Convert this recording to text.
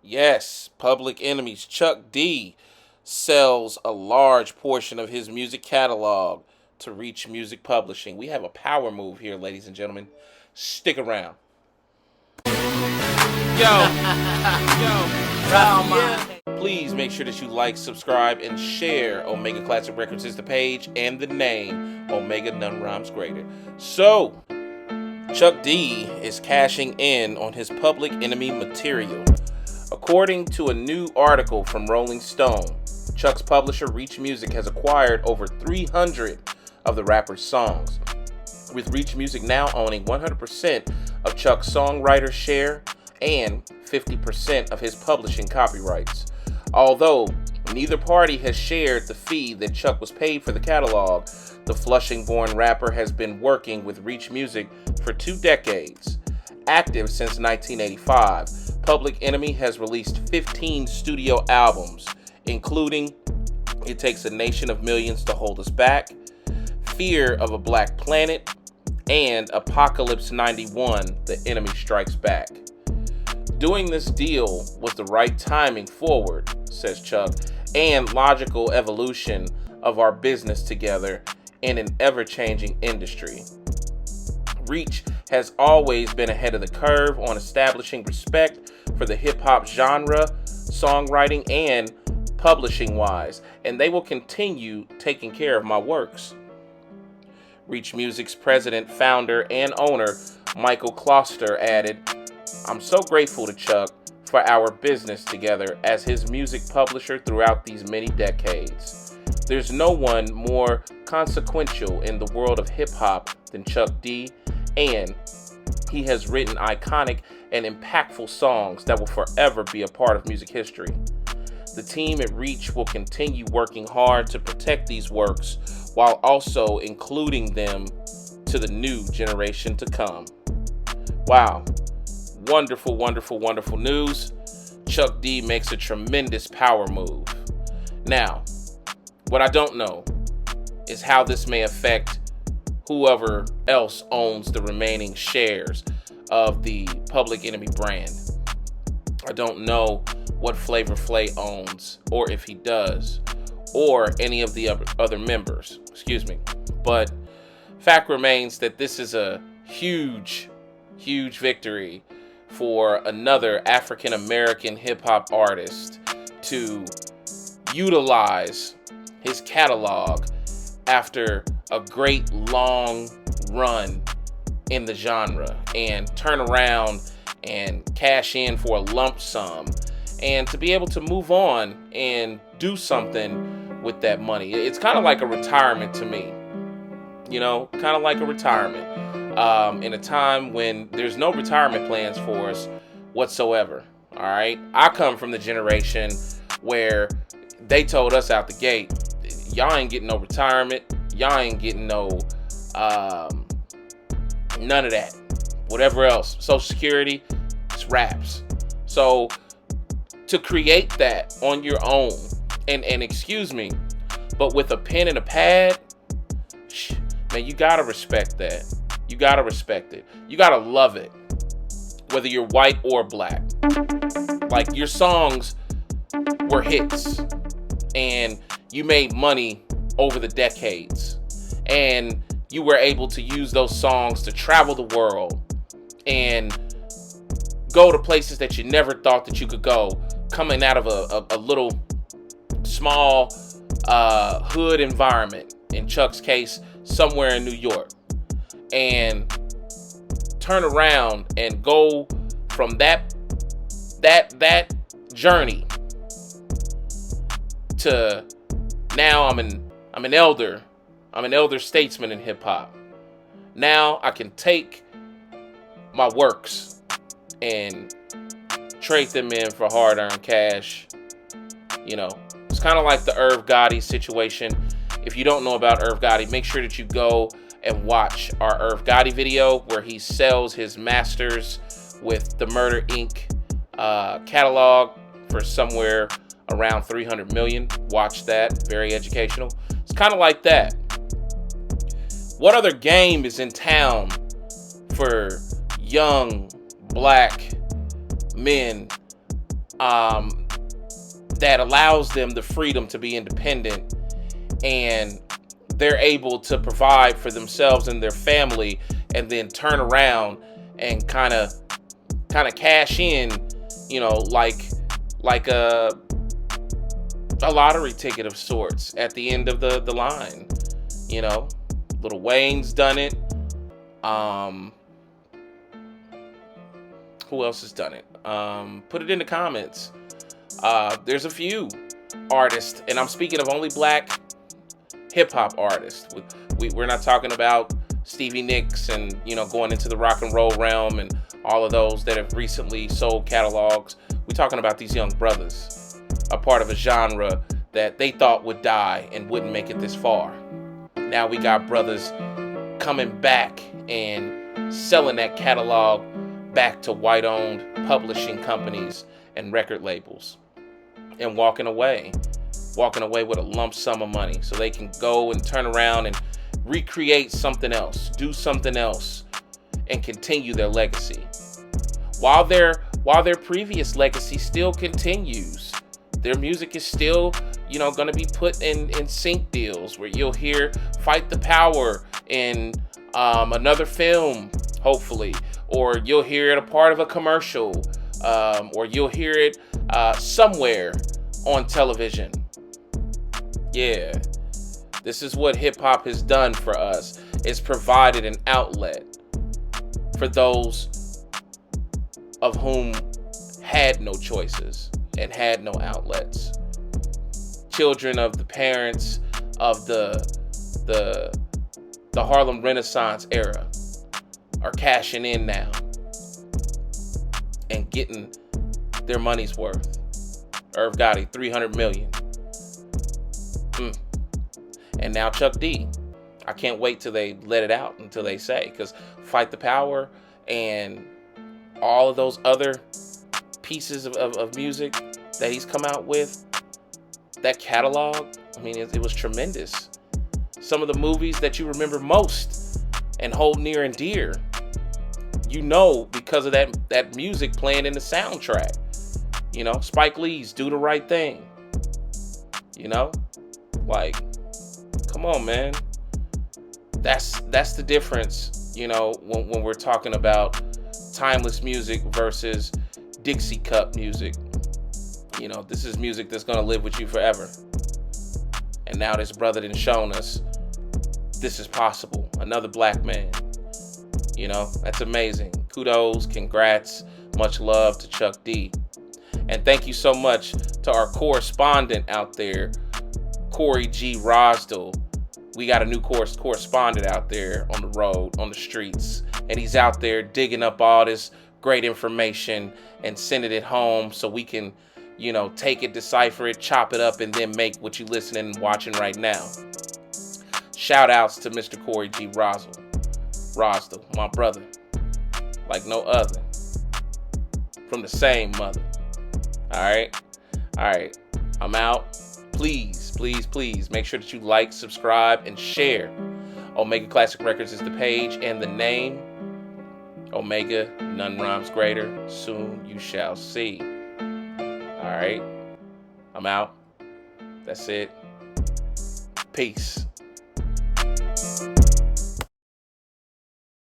Yes, Public Enemy's Chuck D sells a large portion of his music catalog to Reach Music Publishing. We have a power move here, ladies and gentlemen. Stick around. Please make sure that you like, subscribe, and share. Omega Classic Records is the page and the name. Omega None Rhymes Greater. So, Chuck D is cashing in on his Public Enemy material. According to a new article from Rolling Stone, Chuck's publisher Reach Music has acquired over 300 of the rapper's songs, with Reach Music now owning 100% of Chuck's songwriter share and 50% of his publishing copyrights. Although neither party has shared the fee that Chuck was paid for the catalog, the Flushing-born rapper has been working with Reach Music for 2 decades. Active since 1985, Public Enemy has released 15 studio albums, including It Takes a Nation of Millions to Hold Us Back, Fear of a Black Planet, and Apocalypse 91, The Enemy Strikes Back. Doing this deal was the right timing forward, says Chuck, and logical evolution of our business together in an ever-changing industry. Reach has always been ahead of the curve on establishing respect for the hip-hop genre, songwriting, and publishing-wise, and they will continue taking care of my works. Reach Music's president, founder, and owner, Michael Kloster, added, "I'm so grateful to Chuck for our business together as his music publisher throughout these many decades. There's no one more consequential in the world of hip-hop than Chuck D, and he has written iconic and impactful songs that will forever be a part of music history. The team at Reach will continue working hard to protect these works while also including them to the new generation to come." Wow. Wonderful, wonderful, wonderful news. Chuck D makes a tremendous power move. Now, what I don't know is how this may affect whoever else owns the remaining shares of the Public Enemy brand. I don't know what Flavor Flay owns, or if he does, or any of the other members. But fact remains that this is a huge, huge victory for another African American hip hop artist to utilize his catalog after a great long run in the genre and turn around and cash in for a lump sum and to be able to move on and do something with that money. It's kind of like a retirement to me, kind of like a retirement in a time when there's no retirement plans for us whatsoever. All right, I come from the generation where they told us out the gate, y'all ain't getting no retirement, y'all ain't getting no none of that, whatever else, Social Security, it's raps. So to create that on your own, and excuse me, but with a pen and a pad, man, you gotta respect that. You gotta respect it. You gotta love it, whether you're white or black. Like, your songs were hits, and you made money over the decades, and you were able to use those songs to travel the world and go to places that you never thought that you could go, coming out of a little small hood environment, in Chuck's case, somewhere in New York, and turn around and go from that journey to now I'm an elder statesman in hip hop. Now I can take my works and trade them in for hard-earned cash. It's kind of like the Irv Gotti situation. If you don't know about Irv Gotti, make sure that you go and watch our Irv Gotti video where he sells his masters with the Murder Inc. Catalog for somewhere around 300 million. Watch that. Very educational. It's kind of like that. What other game is in town for young black men um, that allows them the freedom to be independent, and they're able to provide for themselves and their family, and then turn around and kind of cash in, like a lottery ticket of sorts at the end of the line. Lil Wayne's done it. Who else has done it? Put it in the comments. There's a few artists, and I'm speaking of only black hip-hop artists. We're not talking about Stevie Nicks and going into the rock and roll realm and all of those that have recently sold catalogs. We're talking about these young brothers, a part of a genre that they thought would die and wouldn't make it this far. Now we got brothers coming back and selling that catalog back to white-owned publishing companies and record labels, and walking away with a lump sum of money so they can go and turn around and recreate something else, do something else, and continue their legacy. While their previous legacy still continues, their music is still, going to be put in sync deals where you'll hear Fight the Power in another film, hopefully, or you'll hear it a part of a commercial, or you'll hear it somewhere on television. Yeah, this is what hip hop has done for us. It's provided an outlet for those of whom had no choices and had no outlets. Children of the parents of the Harlem Renaissance era are cashing in now and getting their money's worth. Irv Gotti, 300 million. And now Chuck D. I can't wait till they let it out, until they say, because Fight the Power and all of those other pieces of music that he's come out with, that catalog, it was tremendous. Some of the movies that you remember most and hold near and dear, because of that music playing in the soundtrack. Spike Lee's Do the Right Thing. Come on, man. That's the difference, when we're talking about timeless music versus Dixie Cup music. This is music that's going to live with you forever. And now this brother done shown us this is possible. Another black man. That's amazing. Kudos, congrats, much love to Chuck D. And thank you so much to our correspondent out there, Corey G. Rosdell. We got a new correspondent out there on the road, on the streets. And he's out there digging up all this great information and sending it home so we can, take it, decipher it, chop it up, and then make what you're listening and watching right now. Shout outs to Mr. Corey G. Rosdell, my brother, like no other, from the same mother. All right, I'm out. Please make sure that you like, subscribe, and share. Omega Classic Records is the page and the name. Omega, none rhymes greater. Soon you shall see. All right, I'm out. That's it. Peace.